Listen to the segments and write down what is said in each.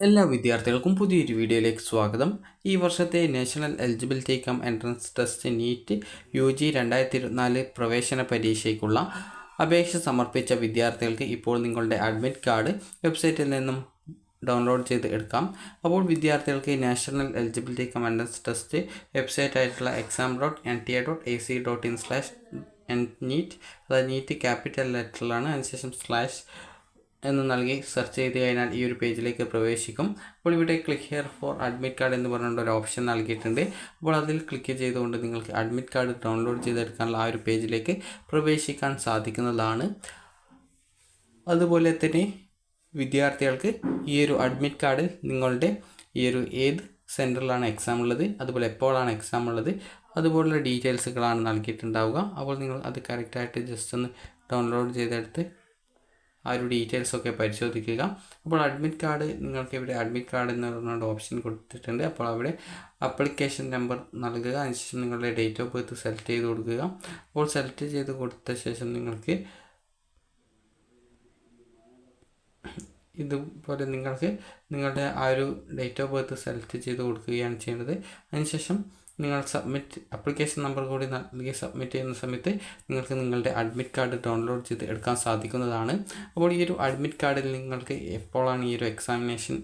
എല്ലാ വിദ്യാർത്ഥികൾക്കും പുതിയൊരു വീഡിയോയിലേക്ക് സ്വാഗതം. ഈ വർഷത്തെ national eligibility cum entrance test NEET UG 2024 പ്രവേശന പരീക്ഷയ്ക്കുള്ള അപേക്ഷ സമർപ്പിച്ച വിദ്യാർത്ഥികൾക്ക് ഇപ്പോൾ നിങ്ങളുടെ അഡ്മിറ്റ് കാർഡ് വെബ്സൈറ്റിൽ നിന്നും ഡൗൺലോഡ് ചെയ്ത് എടുക്കാം. അപ്പോൾ വിദ്യാർത്ഥികൾക്ക് national eligibility cum entrance test website ആയിട്ടുള്ള exam.nta.ac.in/NEET, അതായത് നീറ്റ് ക്യാപിറ്റൽ ലെറ്ററിലാണ്, അതിനുശേഷം സ്ലാഷ് എന്ന് നൽകി സെർച്ച് ചെയ്ത് കഴിഞ്ഞാൽ ഈ ഒരു പേജിലേക്ക് പ്രവേശിക്കും. അപ്പോൾ ഇവിടെ click here for admit card എന്ന് പറഞ്ഞുകൊണ്ട് ഒരു ഓപ്ഷൻ നൽകിയിട്ടുണ്ട്. അപ്പോൾ അതിൽ ക്ലിക്ക് ചെയ്തുകൊണ്ട് നിങ്ങൾക്ക് അഡ്മിറ്റ് കാർഡ് ഡൗൺലോഡ് ചെയ്തെടുക്കാനുള്ള ആ ഒരു പേജിലേക്ക് പ്രവേശിക്കാൻ സാധിക്കുന്നതാണ്. അതുപോലെ തന്നെ വിദ്യാർത്ഥികൾക്ക് ഈ ഒരു അഡ്മിറ്റ് കാർഡിൽ നിങ്ങളുടെ ഈ ഒരു ഏത് സെൻറ്ററിലാണ് എക്സാം ഉള്ളത്, അതുപോലെ എപ്പോഴാണ് എക്സാം ഉള്ളത്, അതുപോലുള്ള ഡീറ്റെയിൽസുകളാണ് നൽകിയിട്ടുണ്ടാവുക. അപ്പോൾ നിങ്ങൾ അത് കറക്റ്റായിട്ട് ജസ്റ്റ് ഒന്ന് ഡൗൺലോഡ് ചെയ്തെടുത്ത് ആ ഒരു ഡീറ്റെയിൽസൊക്കെ പരിശോധിക്കുക. അപ്പോൾ അഡ്മിറ്റ് കാർഡ് നിങ്ങൾക്ക് ഇവിടെ അഡ്മിറ്റ് കാർഡ് എന്ന് പറഞ്ഞ ഓപ്ഷൻ കൊടുത്തിട്ടുണ്ട്. അപ്പോൾ അവിടെ ആപ്ലിക്കേഷൻ നമ്പർ നൽകുക, അതിനുശേഷം നിങ്ങളുടെ ഡേറ്റ് ഓഫ് ബർത്ത് സെലക്ട് ചെയ്ത് കൊടുക്കുക. അപ്പോൾ സെലക്ട് ചെയ്ത് കൊടുത്ത ശേഷം നിങ്ങൾക്ക് ഇതുപോലെ നിങ്ങളുടെ ആ ഒരു ഡേറ്റ് ഓഫ് ബർത്ത് സെലക്ട് ചെയ്ത് കൊടുക്കുകയാണ് ചെയ്യുന്നത്. അതിനുശേഷം നിങ്ങൾ ആപ്ലിക്കേഷൻ നമ്പർ കൂടി നൽകി സബ്മിറ്റ് ചെയ്യുന്ന സമയത്ത് നിങ്ങൾക്ക് നിങ്ങളുടെ അഡ്മിറ്റ് കാർഡ് ഡൗൺലോഡ് ചെയ്ത് എടുക്കാൻ സാധിക്കുന്നതാണ്. അപ്പോൾ ഈ ഒരു അഡ്മിറ്റ് കാർഡിൽ നിങ്ങൾക്ക് എപ്പോഴാണ് ഈ ഒരു എക്സാമിനേഷൻ,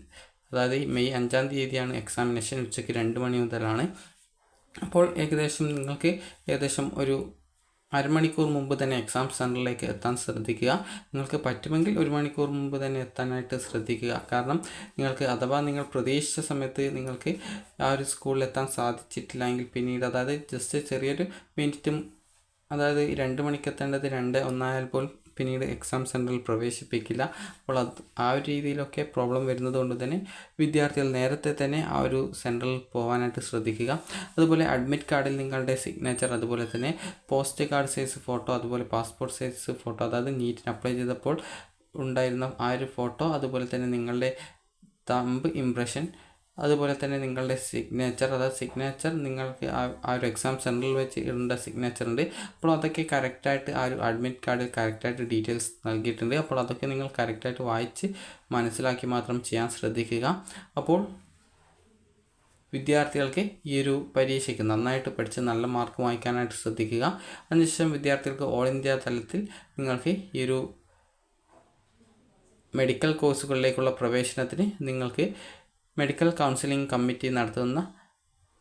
അതായത് മെയ് 5-ാം തീയതിയാണ് എക്സാമിനേഷൻ, ഉച്ചയ്ക്ക് 2 മണി മുതലാണ്. അപ്പോൾ ഏകദേശം ഒരു അരമണിക്കൂർ മുമ്പ് തന്നെ എക്സാം സെൻറ്ററിലേക്ക് എത്താൻ ശ്രദ്ധിക്കുക. നിങ്ങൾക്ക് പറ്റുമെങ്കിൽ 1 മണിക്കൂർ മുമ്പ് തന്നെ എത്താനായിട്ട് ശ്രദ്ധിക്കുക. കാരണം അഥവാ നിങ്ങൾ പ്രതീക്ഷിച്ച സമയത്ത് നിങ്ങൾക്ക് ആ ഒരു സ്കൂളിൽ എത്താൻ സാധിച്ചിട്ടില്ല എങ്കിൽ പിന്നീട്, അതായത് ജസ്റ്റ് ചെറിയൊരു മിനിറ്റും, അതായത് 2 മണിക്ക് എത്തേണ്ടത് 2:01 ആയാൽ പോലും പിന്നീട് എക്സാം സെൻറ്ററിൽ പ്രവേശിപ്പിക്കില്ല. അപ്പോൾ ആ ഒരു രീതിയിലൊക്കെ പ്രോബ്ലം വരുന്നത് കൊണ്ട് തന്നെ വിദ്യാർത്ഥികൾ നേരത്തെ തന്നെ ആ ഒരു സെൻറ്ററിൽ പോകാനായിട്ട് ശ്രദ്ധിക്കുക. അതുപോലെ അഡ്മിറ്റ് കാർഡിൽ നിങ്ങളുടെ സിഗ്നേച്ചർ, അതുപോലെ തന്നെ പോസ്റ്റ് കാർഡ് സൈസ് ഫോട്ടോ, അതുപോലെ പാസ്പോർട്ട് സൈസ് ഫോട്ടോ, അതായത് നീറ്റിന് അപ്ലൈ ചെയ്തപ്പോൾ ഉണ്ടായിരുന്ന ആ ഒരു ഫോട്ടോ, അതുപോലെ തന്നെ നിങ്ങളുടെ തമ്പ് ഇംപ്രഷൻ, അതുപോലെ തന്നെ നിങ്ങളുടെ സിഗ്നേച്ചർ, അതായത് സിഗ്നേച്ചർ നിങ്ങൾക്ക് ആ ഒരു എക്സാം സെൻറ്ററിൽ വെച്ച് ഇടേണ്ട സിഗ്നേച്ചർ ഉണ്ട്. അപ്പോൾ അതൊക്കെ കറക്റ്റായിട്ട് ആ ഒരു അഡ്മിറ്റ് കാർഡിൽ കറക്റ്റായിട്ട് ഡീറ്റെയിൽസ് നൽകിയിട്ടുണ്ട്. അപ്പോൾ അതൊക്കെ നിങ്ങൾ കറക്റ്റായിട്ട് വായിച്ച് മനസ്സിലാക്കി മാത്രം ചെയ്യാൻ ശ്രദ്ധിക്കുക. അപ്പോൾ വിദ്യാർത്ഥികൾക്ക് ഈ ഒരു പരീക്ഷയ്ക്ക് നന്നായിട്ട് പഠിച്ച് നല്ല മാർക്ക് വാങ്ങിക്കാനായിട്ട് ശ്രദ്ധിക്കുക. അതിനുശേഷം വിദ്യാർത്ഥികൾക്ക് ഓൾ ഇന്ത്യ തലത്തിൽ നിങ്ങൾക്ക് ഈ ഒരു മെഡിക്കൽ കോഴ്സുകളിലേക്കുള്ള പ്രവേശനത്തിന് നിങ്ങൾക്ക് മെഡിക്കൽ കൗൺസിലിംഗ് കമ്മിറ്റി നടത്തുന്ന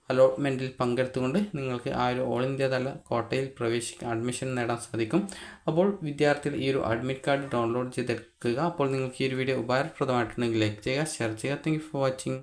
അലോട്ട്മെൻറ്റിൽ പങ്കെടുത്തുകൊണ്ട് നിങ്ങൾക്ക് ആ ഒരു ഓൾ ഇന്ത്യ തല കോട്ടയിൽ അഡ്മിഷൻ നേടാൻ സാധിക്കും. അപ്പോൾ വിദ്യാർത്ഥികൾ ഈ ഒരു അഡ്മിറ്റ് കാർഡ് ഡൗൺലോഡ് ചെയ്തെടുക്കുക. അപ്പോൾ നിങ്ങൾക്ക് ഈ ഒരു വീഡിയോ ഉപകാരപ്രദമായിട്ടുണ്ടെങ്കിൽ ലൈക്ക് ചെയ്യുക, ഷെയർ ചെയ്യുക. Thank you for watching.